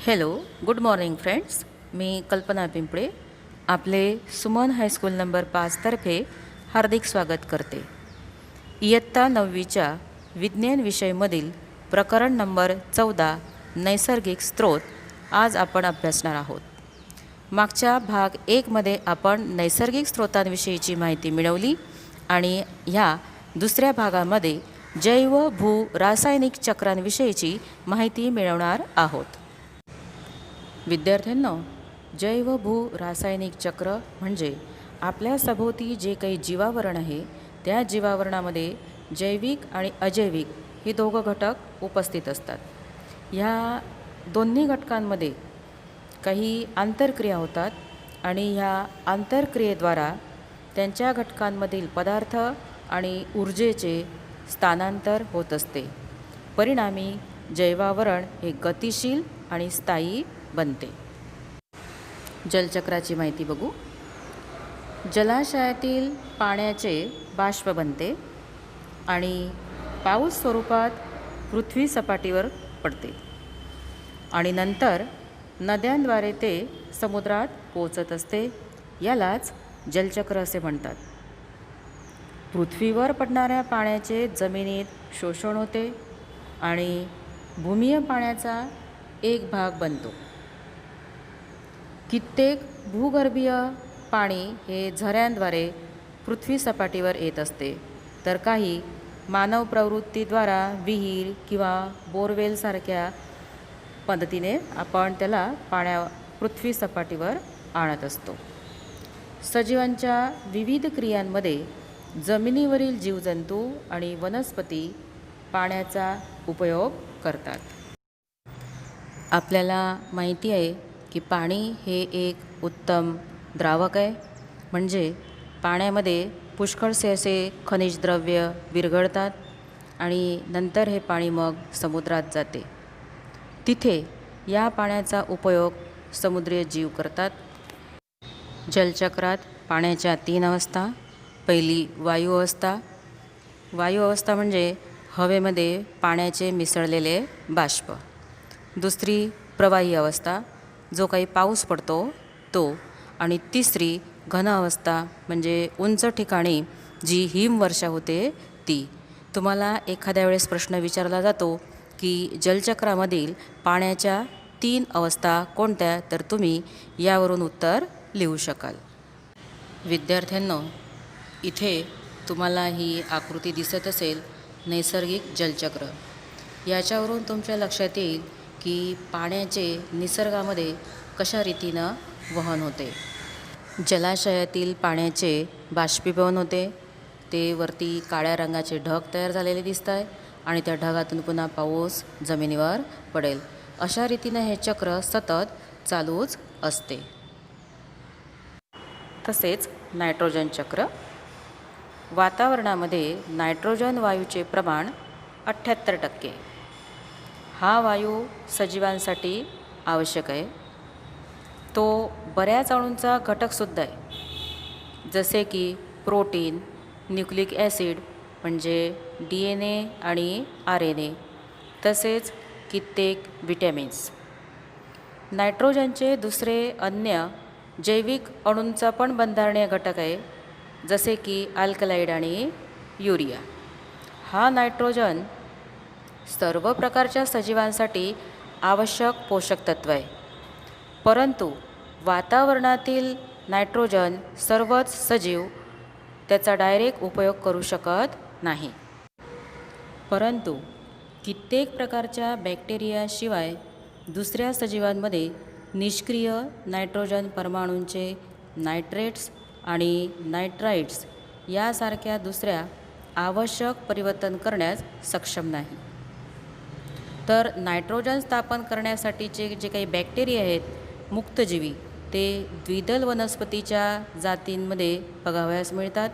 Hello, good morning friends. मी कल्पना पिंपळे आपले Suman high school number 5तर्फे हार्दिक स्वागत करते. इयत्ता 9वीच्या विज्ञान विषयमधील प्रकरण नंबर 14 नैसर्गिक स्रोत आज आपण अभ्यासणार आहोत. मागच्या भाग 1मध्ये आपण नैसर्गिक स्रोतांविषयीची माहिती मिळवली आणि ह्या दुसऱ्या भागामध्ये जैव भू रासायनिक चक्रांविषयीची माहिती मिळवणार आहोत. विद्यार्थ्यांनो, जैव भू रासायनिक चक्र म्हणजे आपल्या सभोवती जे काही जीवावरण आहे त्या जीवावरणामध्ये जैविक आणि अजैविक हे दोघं घटक उपस्थित असतात. ह्या दोन्ही घटकांमध्ये काही आंतरक्रिया होतात आणि ह्या आंतरक्रियेद्वारा त्यांच्या घटकांमधील पदार्थ आणि ऊर्जेचे स्थानांतर होत असते. परिणामी जैवावरण हे गतिशील आणि स्थायी बनते. जलचक्राची माहिती बघू. जलाशयातील पाण्याचे बाष्प बनते आणि पाऊस स्वरूपात पृथ्वी सपाटीवर पडते आणि नंतर नद्यांद्वारे ते समुद्रात पोचत असते. यालाच जलचक्र असे म्हणतात. पृथ्वीवर पडणाऱ्या पाण्याचे जमिनीत शोषण होते आणि भूमिय पाण्याचा एक भाग बनतो. कित्येक भूगर्भीय पाणी हे झऱ्यांद्वारे पृथ्वी सपाटीवर येत असते, तर काही मानव प्रवृत्तीद्वारा विहीर किंवा बोरवेलसारख्या पद्धतीने आपण त्याला पृथ्वी सपाटीवर आणत असतो. सजीवांच्या विविध क्रियांमध्ये जमिनीवरील जीवजंतू आणि वनस्पती पाण्याचा उपयोग करतात. आपल्याला माहिती आहे की पाणी हे एक उत्तम द्रावक आहे. म्हणजे पाण्यामध्ये पुष्कळसे असे खनिज द्रव्य विरघळतात आणि नंतर हे पाणी मग समुद्रात जाते. तिथे या पाण्याचा उपयोग समुद्रीय जीव करतात. जलचक्रात पाण्याच्या 3 अवस्था. पहिली वायू अवस्था. वायू अवस्था म्हणजे हवेमध्ये पाण्याचे मिसळलेले बाष्प. दुसरी प्रवाही अवस्था, जो काही पाऊस पडतो तो. आणि तिसरी घन अवस्था म्हणजे उंच ठिकाणी जी हिमवर्षा होते ती. तुम्हाला एखाद्या वेळेस प्रश्न विचारला जातो की जलचक्रामधील पाण्याच्या 3 अवस्था कोणत्या, तर तुम्ही यावरून उत्तर लिहू शकाल. विद्यार्थ्यांनो, इथे तुम्हाला ही आकृती दिसत असेल, नैसर्गिक जलचक्र. याच्यावरून तुमच्या लक्षात येईल की पाण्याचे निसर्गामध्ये कशा रीतीनं वहन होते. जलाशयातील पाण्याचे बाष्पीभवन होते. ते वरती काळ्या रंगाचे ढग तयार झालेले दिसत आहे आणि त्या ढगातून पुन्हा पाऊस जमिनीवर पडेल. अशा रीतीनं हे चक्र सतत चालूच असते. तसेच नायट्रोजन चक्र. वातावरणामध्ये नायट्रोजन वायूचे प्रमाण 78%. हा वायू सजीवांसाठी आवश्यक आहे. तो बऱ्याच अणूंचा घटकसुद्धा आहे, जसे की प्रोटीन, न्यूक्लिक ॲसिड म्हणजे DNA आणि RNA, तसेच कित्येक विटॅमिन्स. नायट्रोजनचे दुसरे अन्य जैविक अणूंचा पण बंधारणीय घटक आहे, जसे की अल्कलाइड आणि युरिया. हा नायट्रोजन सर्व प्रकारच्या सजीवांसाठी आवश्यक पोषक तत्व आहे. परंतु वातावरणातील नायट्रोजन सर्वच सजीव त्याचा डायरेक्ट उपयोग करू शकत नाही. परंतु कित्येक प्रकारच्या बॅक्टेरियाशिवाय दुसऱ्या सजीवांमध्ये निष्क्रिय नायट्रोजन परमाणूंचे नायट्रेट्स आणि नायट्राइट्स यासारख्या दुसऱ्या आवश्यक परिवर्तन करण्यास सक्षम नाही. तर नायट्रोजन स्थापन करण्यासाठीचे जे काही बॅक्टेरिया आहेत मुक्तजीवी, ते द्विदल वनस्पतीच्या जातींमध्ये बघावयास मिळतात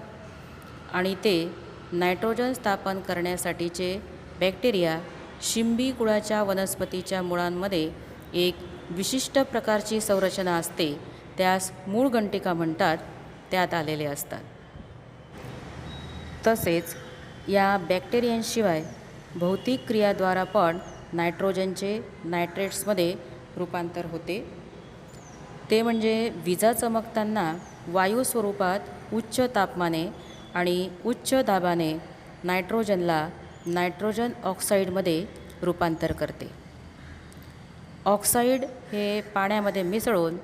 आणि ते नायट्रोजन स्थापन करण्यासाठीचे बॅक्टेरिया शिंबी कुळाच्या वनस्पतीच्या मुळांमध्ये एक विशिष्ट प्रकारची संरचना असते, त्यास मूळघंटिका म्हणतात, त्यात आलेले असतात. तसेच या बॅक्टेरियांशिवाय भौतिक क्रियाद्वारा पण नायट्रोजनचे नायट्रेट्समध्ये रूपांतर होते ते म्हणजे विजा चमकताना वायू स्वरूपात उच्च तापमाने आणि उच्च दाबाने नायट्रोजनला नायट्रोजन ऑक्साईडमध्ये रूपांतर करते. ऑक्साईड हे पाण्यामध्ये मिसळून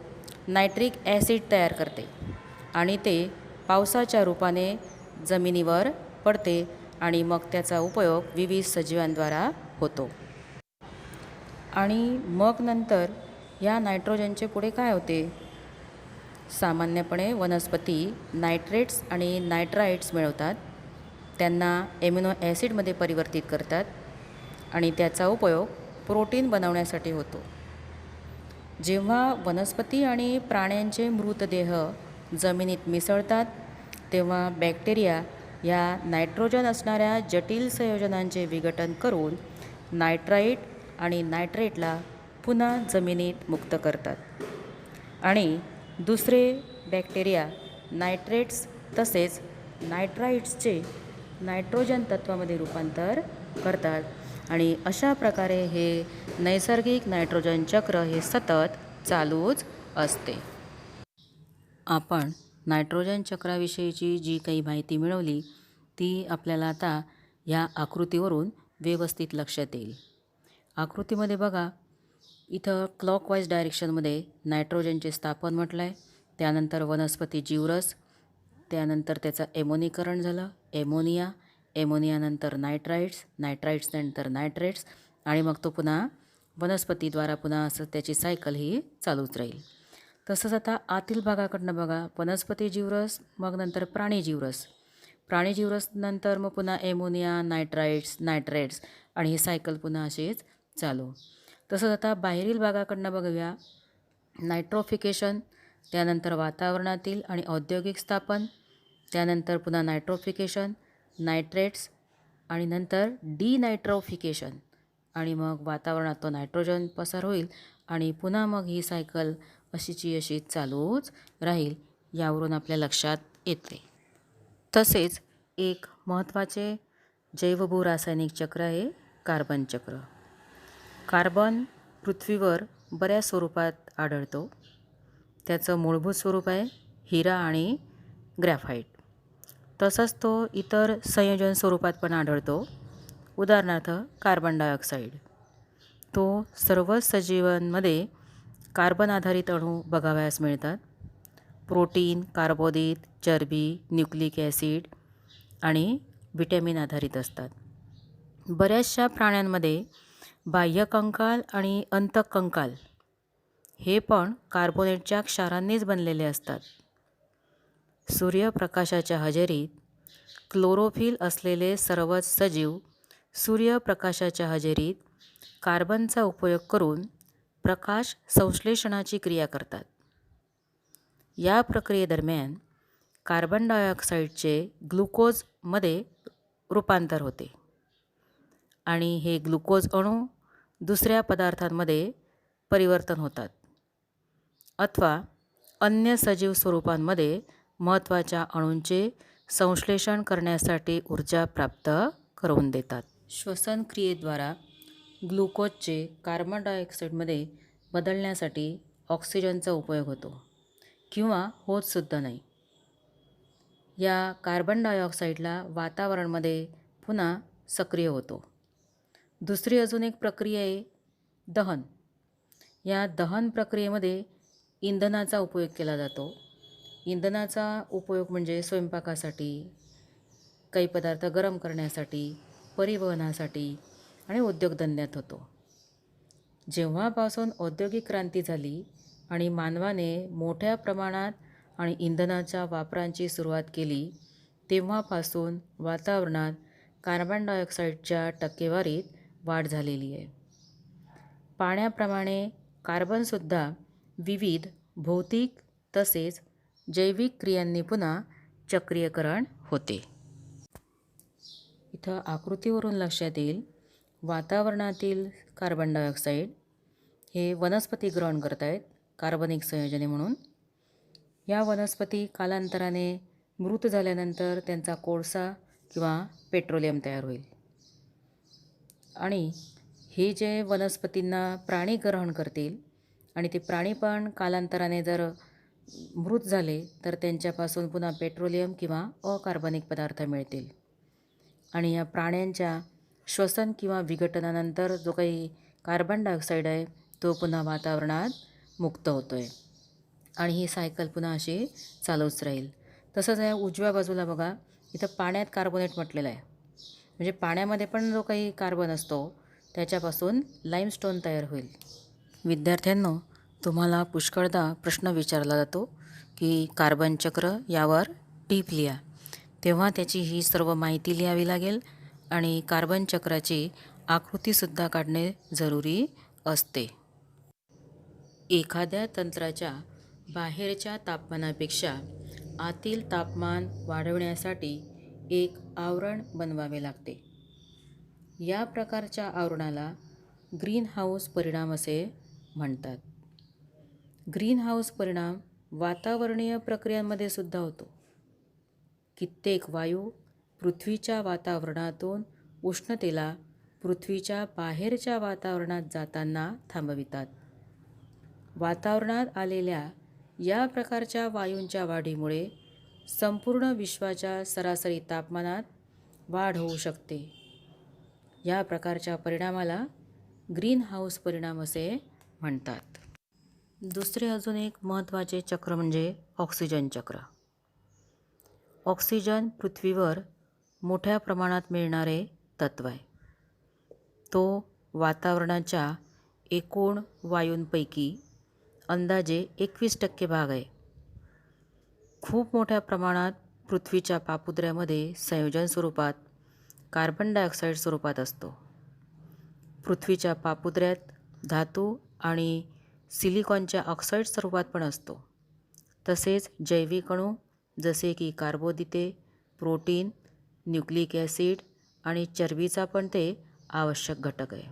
नायट्रिक ॲसिड तयार करते आणि ते पावसाच्या रूपाने जमिनीवर पडते आणि मग त्याचा उपयोग विविध सजीवांद्वारा होतो. आणि मग नंतर या नायट्रोजनचे पुढे काय होते? सामान्यपणे वनस्पती नायट्रेट्स आणि नायट्राइट्स मिळवतात, त्यांना एमिनो ॲसिडमध्ये परिवर्तित करतात आणि त्याचा उपयोग प्रोटीन बनवण्यासाठी होतो. जेव्हा वनस्पती आणि प्राण्यांचे मृतदेह जमिनीत मिसळतात तेव्हा बॅक्टेरिया या नायट्रोजन असणाऱ्या जटिल संयोजनांचे विघटन करून नायट्राइट आणि नायट्रेटला पुन्हा जमिनीत मुक्त करतात आणि दुसरे बॅक्टेरिया नायट्रेट्स तसेच नायट्राइट्सचे नायट्रोजन तत्वामध्ये रूपांतर करतात आणि अशा प्रकारे हे नैसर्गिक नायट्रोजन चक्र हे सतत चालूच असते. आपण नायट्रोजन चक्राविषयीची जी काही माहिती मिळवली ती आपल्याला आता ह्या आकृतीवरून व्यवस्थित लक्षात येईल. आकृतीमध्ये बघा, इथं क्लॉकवाईज डायरेक्शनमध्ये नायट्रोजनचे स्थापन म्हटलं आहे, त्यानंतर वनस्पती जीवरस, त्यानंतर त्याचं एमोनीकरण झालं, एमोनिया, एमोनियानंतर नायट्राइट्स, नायट्राइट्सनंतर नायट्रेट्स आणि मग तो पुन्हा वनस्पतीद्वारा पुन्हा असं त्याची सायकल ही चालूच राहील. तसंच आता आतील भागाकडनं बघा, वनस्पती जीवरस, मग नंतर प्राणी जीवरस, प्राणी जीवरस नंतर मग पुन्हा एमोनिया, नायट्राइट्स, नायट्रेट्स आणि ही सायकल पुन्हा अशीच चालू. तसंच आता बाहेरील भागाकडनं बघूया, नायट्रोफिकेशन, त्यानंतर वातावरणातील आणि औद्योगिक स्थापन, त्यानंतर पुन्हा नायट्रोफिकेशन, नायट्रेट्स आणि नंतर डिनायट्रोफिकेशन आणि मग वातावरणात तो नायट्रोजन पसार होईल आणि पुन्हा मग ही सायकल अशीची अशी चालूच राहील, यावरून आपल्या लक्षात येते. तसेच एक महत्त्वाचे जैवभूरासायनिक चक्र आहे कार्बन चक्र. कार्बन पृथ्वीवर बऱ्याच स्वरूपात आढळतो. त्याचं मूलभूत स्वरूप आहे हिरा आणि ग्रॅफाईट. तसंच तो इतर संयोजन स्वरूपात पण आढळतो. उदाहरणार्थ कार्बन डायऑक्साईड. तो सर्व सजीवांमध्ये कार्बन आधारित अणू बघावयास मिळतात. प्रोटीन, कार्बोदीत, चरबी, न्यूक्लिक ॲसिड आणि व्हिटॅमिन आधारित असतात. बऱ्याचशा प्राण्यांमध्ये बाह्यकंकाल आणि अंतःकंकाल हे पण कार्बोनेटच्या क्षारांनीच बनलेले असतात. सूर्यप्रकाशाच्या हजेरीत क्लोरोफिल असलेले सर्वच सजीव सूर्यप्रकाशाच्या हजेरीत कार्बनचा उपयोग करून प्रकाश संश्लेषणाची क्रिया करतात. या प्रक्रियेदरम्यान कार्बन डायऑक्साईडचे ग्लुकोजमध्ये रूपांतर होते आणि हे ग्लुकोज अणू दुसऱ्या पदार्थांमध्ये परिवर्तन होतात अथवा अन्य सजीव स्वरूपांमध्ये महत्त्वाच्या अणूंचे संश्लेषण करण्यासाठी ऊर्जा प्राप्त करून देतात. श्वसन क्रियेद्वारा ग्लुकोजचे कार्बन डायऑक्साईडमध्ये बदलण्यासाठी ऑक्सिजनचा उपयोग होतो किंवा होतसुद्धा नाही. या कार्बन डायऑक्साईडला वातावरणामध्ये पुन्हा सक्रिय होतो. दुसरी अजून एक प्रक्रिया आहे दहन. या दहन प्रक्रियेमध्ये इंधनाचा उपयोग केला जातो. इंधनाचा उपयोग म्हणजे स्वयंपाकासाठी, काही पदार्थ गरम करण्यासाठी, परिवहनासाठी आणि उद्योगधंद्यात होतो. जेव्हापासून औद्योगिक क्रांती झाली आणि मानवाने मोठ्या प्रमाणात आणि इंधनाच्या वापरांची सुरुवात केली तेव्हापासून वातावरणात कार्बन डायऑक्साईडच्या टक्केवारीत वाढ झालेली आहे. पाण्याप्रमाणे कार्बनसुद्धा विविध भौतिक तसेच जैविक क्रियांनी पुन्हा चक्रीयकरण होते. इथं आकृतीवरून लक्षात येईल, वातावरणातील कार्बन डायऑक्साईड हे वनस्पती ग्रहण करत आहेत कार्बनिक संयोजने म्हणून. या वनस्पती कालांतराने मृत झाल्यानंतर त्यांचा कोळसा किंवा पेट्रोलियम तयार होईल आणि हे जे वनस्पतींना प्राणी ग्रहण करतील आणि ते प्राणी पण कालांतराने जर मृत झाले तर त्यांच्यापासून पुन्हा पेट्रोलियम किंवा अकार्बनिक पदार्थ मिळतील. आणि या प्राण्यांच्या श्वसन किंवा विघटनानंतर जो काही कार्बन डायऑक्साईड आहे तो पुन्हा वातावरणात मुक्त होतो आहे आणि ही सायकल पुन्हा अशी चालूच राहील. तसंच या उजव्या बाजूला बघा, इथं पाण्यात कार्बोनेट म्हटलेलं आहे. म्हणजे पाण्यामध्ये पण जो काही कार्बन असतो त्याच्यापासून लाईमस्टोन तयार होईल. विद्यार्थ्यांनो, तुम्हाला पुष्कळदा प्रश्न विचारला जातो की कार्बन चक्र यावर टीप लिहा. तेव्हा त्याची ही सर्व माहिती लिहावी लागेल आणि कार्बन चक्राची आकृतीसुद्धा काढणे जरुरी असते. एखाद्या तंत्राच्या बाहेरच्या तापमानापेक्षा आतील तापमान वाढवण्यासाठी एक आवरण बनवावे लागते. या प्रकारच्या आवरणाला ग्रीनहाऊस परिणाम असे म्हणतात. ग्रीनहाऊस परिणाम वातावरणीय प्रक्रियांमध्ये सुद्धा होतो. कित्येक वायू पृथ्वीच्या वातावरणातून उष्णतेला पृथ्वीच्या बाहेरच्या वातावरणात जाताना थांबवितात. वातावरणात आलेल्या या प्रकारच्या वायूंच्या वाढीमुळे संपूर्ण विश्वाच्या सरासरी तापमानात वाढ होऊ शकते. या प्रकारच्या परिणामाला ग्रीनहाऊस परिणाम असे म्हणतात. दुसरे अजून एक महत्त्वाचे चक्र म्हणजे ऑक्सिजन चक्र. ऑक्सिजन पृथ्वीवर मोठ्या प्रमाणात मिळणारे तत्व आहे. तो वातावरणाच्या एकूण वायूंपैकी अंदाजे 21% भाग आहे. खूप मोठ्या प्रमाणात पृथ्वीच्या पापुद्र्यामध्ये संयोजन स्वरूपात कार्बन डायऑक्साईड स्वरूपात असतो. पृथ्वीच्या पापुद्र्यात धातू आणि सिलिकॉनच्या ऑक्साईड स्वरूपात पण असतो. तसेच जैविक अणू जसे की कार्बोदिते, प्रोटीन, न्यूक्लिक ॲसिड आणि चरबीचा पण ते आवश्यक घटक आहे.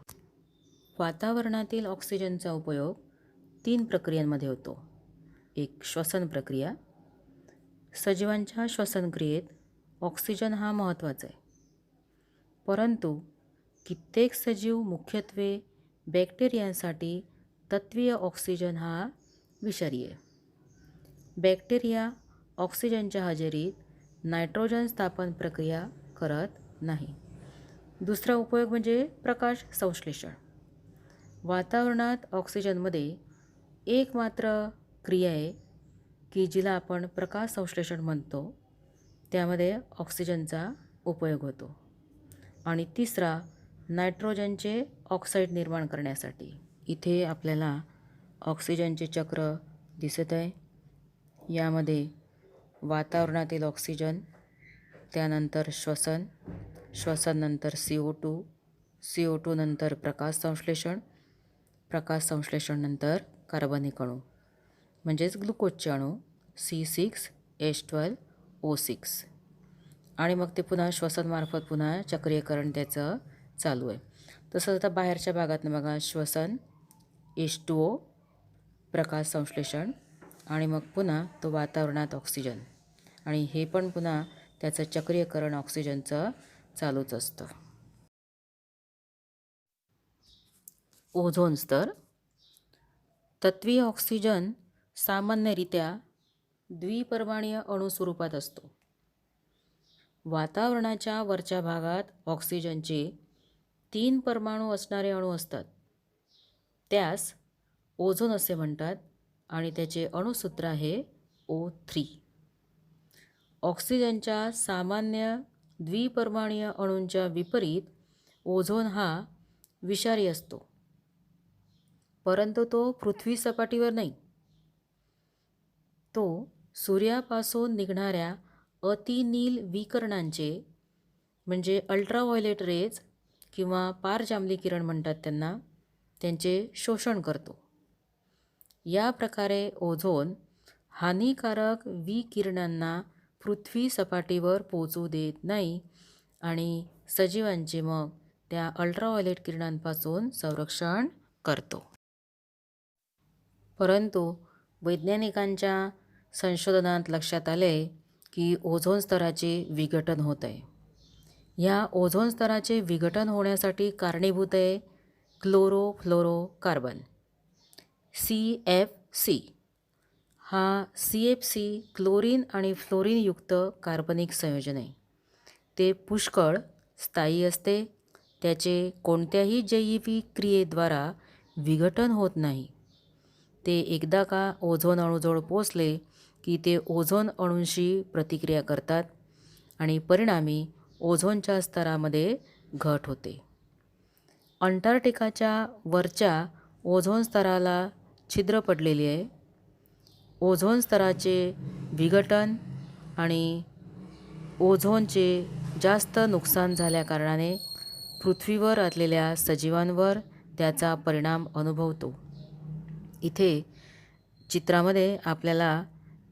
वातावरणातील ऑक्सिजनचा उपयोग 3 प्रक्रियांमध्ये होतो. एक श्वसन प्रक्रिया. सजीवांच्या श्वसनक्रियेत ऑक्सिजन हा महत्त्वाचा आहे. परंतु कित्येक सजीव मुख्यत्वे बॅक्टेरियांसाठी तत्वीय ऑक्सिजन हा विषारी आहे. बॅक्टेरिया ऑक्सिजनच्या हजेरीत नायट्रोजन स्थापन प्रक्रिया करत नाही. दुसरा उपयोग म्हणजे प्रकाश संश्लेषण. वातावरणात ऑक्सिजनमध्ये एक मात्र क्रिया आहे की जिला आपण प्रकाश संश्लेषण म्हणतो. त्यामध्ये ऑक्सिजनचा उपयोग होतो. आणि तिसरा नायट्रोजनचे ऑक्साईड निर्माण करण्यासाठी. इथे आपल्याला ऑक्सिजनचे चक्र दिसत आहे. यामध्ये वातावरणातील ऑक्सिजन, त्यानंतर श्वसन, श्वसननंतर CO2, CO2 नंतर प्रकाश संश्लेषण, प्रकाश संश्लेषणनंतर कार्बनिक अणू म्हणजेच ग्लुकोजचे अणू C6H12O6 आणि मग ते पुन्हा श्वसनमार्फत पुन्हा चक्रीयकरण त्याचं चालू आहे. तसंच आता बाहेरच्या भागातनं बघा, श्वसन H2O, प्रकाश संश्लेषण आणि मग पुन्हा तो वातावरणात ऑक्सिजन आणि हे पण पुन्हा त्याचं चक्रीयकरण ऑक्सिजनचं चालूच असतं. ओझोन स्तर. तत्वीय ऑक्सिजन सामान्यरित्या द्विपरमाणुक अणू स्वरूपात असतो. वातावरणाच्या वरच्या भागात ऑक्सिजनचे 3 परमाणू असणारे अणू असतात. त्यास ओझोन असे म्हणतात आणि त्याचे अणुसूत्र आहे O3. ऑक्सिजनच्या सामान्य द्विपरमाणुक अणूंच्या विपरीत ओझोन हा विषारी असतो. परंतु तो पृथ्वी सपाटीवर नाही. तो सूर्यापासून निघणाऱ्या अतिनील विकिरणांचे म्हणजे अल्ट्राव्हायोलेट रेज किंवा पारजांबली किरण म्हणतात त्यांना, त्यांचे शोषण करतो. या प्रकारे ओझोन हानिकारक विकिरणांना पृथ्वी सपाटीवर पोचू देत नाही आणि सजीवांचे मग त्या अल्ट्राव्हायोलेट किरणांपासून संरक्षण करतो. परंतु वैज्ञानिकांच्या संशोधनात लक्षात आले की ओझोन स्तराचे विघटन होत आहे. या ओझोन स्तराचे विघटन होण्यासाठी कारणीभूत आहे क्लोरोफ्लोरोकार्बन CFC हा CFC क्लोरीन आणि फ्लोरीनयुक्त कार्बनिक संयोजन आहे. ते पुष्कळ स्थायी असते. त्याचे कोणत्याही जैविक क्रियेद्वारा विघटन होत नाही. ते एकदा का ओझोन अणूजवळ पोचले की ते ओझोन अणूंशी प्रतिक्रिया करतात आणि परिणामी ओझोनच्या स्तरामध्ये घट होते. अंटार्क्टिकाच्या वरच्या ओझोन स्तराला छिद्र पडलेली आहे. ओझोन स्तराचे विघटन आणि ओझोनचे जास्त नुकसान झाल्याकारणाने पृथ्वीवर असलेल्या सजीवांवर त्याचा परिणाम अनुभवतो. इथे चित्रामध्ये आपल्याला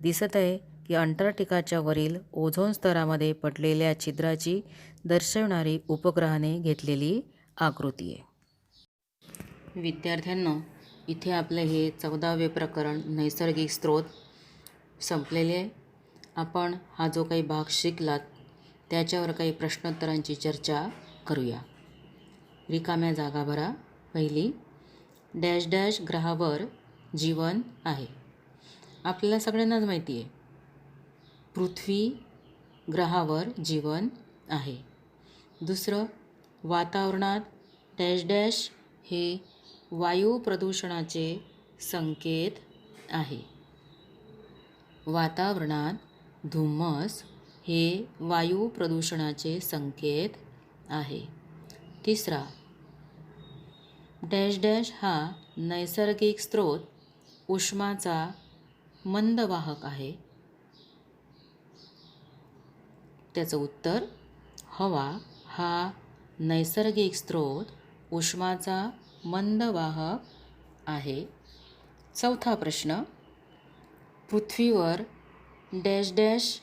दिसत आहे की अंटार्क्टिकाच्या वरील ओझोन स्तरामध्ये पडलेल्या छिद्राची दर्शवणारी उपग्रहाने घेतलेली आकृती आहे. विद्यार्थ्यांनो, इथे आपले हे 14वे प्रकरण नैसर्गिक स्रोत संपलेले आहे. आपण हा जो काही भाग शिकलात त्याच्यावर काही प्रश्नोत्तरांची चर्चा करूया. रिकाम्या जागा भरा. पहिली, डॅश डॅश ग्रहावर जीवन आहे. आपल्याला सगळ्यांनाच माहिती आहे पृथ्वी ग्रहावर जीवन आहे. दुसरं, वातावरणात डॅश डॅश हे वायू प्रदूषणाचे संकेत आहे. वातावरणात धुम्मस हे वायू प्रदूषणाचे संकेत आहे. तिसरा, डॅश डॅश हा नैसर्गिक स्रोत उष्माचा मंद वाहक आहे. त्याचं उत्तर, हवा हा नैसर्गिक स्रोत उष्माचा मंद वाहक आहे. चौथा प्रश्न, पृथ्वीवर डॅश डॅश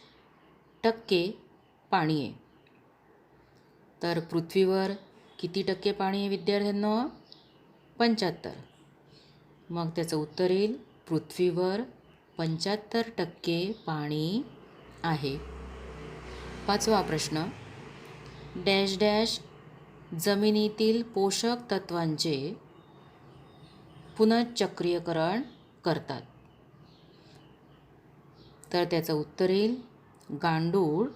टक्के पाणी आहे. तर पृथ्वीवर किती टक्के पाणी आहे विद्यार्थ्यांनो? 75. मग त्याचं उत्तर येईल पृथ्वीवर 75% पाणी आहे. पाचवा प्रश्न, डॅश डॅश जमिनीतील पोषक तत्वांचे पुनश्चक्रीयकरण करतात. तर त्याचं उत्तर येईल गांडूळ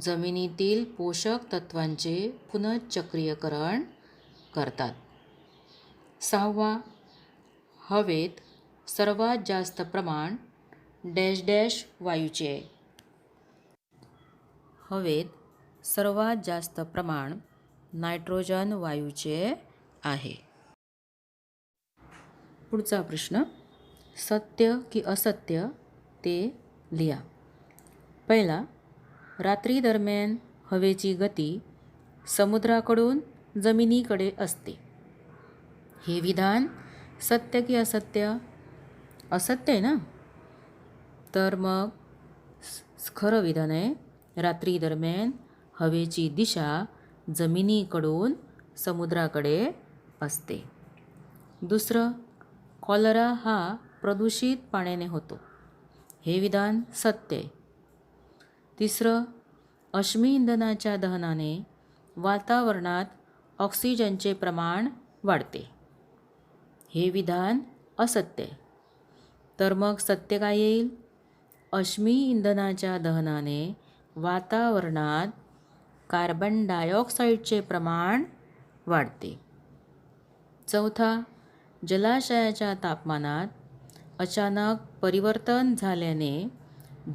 जमिनीतील पोषक तत्वांचे पुनश्चक्रीयकरण करतात. सहावा, हवेत सर्वात जास्त प्रमाण डॅश डॅश वायूचे आहे. हवेत सर्वात जास्त प्रमाण नायट्रोजन वायूचे आहे. पुढचा प्रश्न, सत्य की असत्य ते लिहा. पहिला, रात्री दरम्यान हवेची गती समुद्राकडून जमिनीकडे असते. हे विधान सत्य की असत्य? असत्य आहे ना? तर मग खरं विधान आहे, रात्री दरम्यान हवेची दिशा जमिनीकडून समुद्राकडे असते. दुसरं, कॉलरा हा प्रदूषित पाण्याने होतो. हे विधान सत्य आहे. तिसरं, अश्मी इंधनाच्या दहनाने वातावरणात ऑक्सिजनचे प्रमाण वाढते. हे विधान असत्य आहे. तर मग सत्य काय येईल? अश्मी इंधनाच्या दहनाने वातावरणात कार्बन डायऑक्साईडचे प्रमाण वाढते. चौथा, जलाशयाच्या तापमानात अचानक परिवर्तन झाल्याने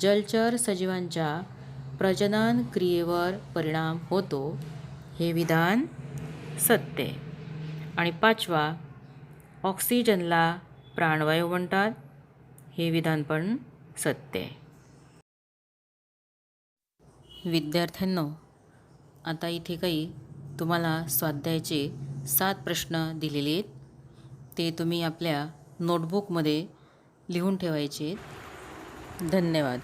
जलचर सजीवांच्या प्रजनन क्रियेवर परिणाम होतो. हे विधान सत्य. आणि पाचवा, ऑक्सिजनला प्राणवायू म्हणतात. हे विधान पण सत्य आहे. विद्यार्थ्यांनो, आता इथे काही तुम्हाला स्वाध्यायाचे 7 प्रश्न दिलेले आहेत. ते तुम्ही आपल्या नोटबुकमध्ये लिहून ठेवायचे. धन्यवाद.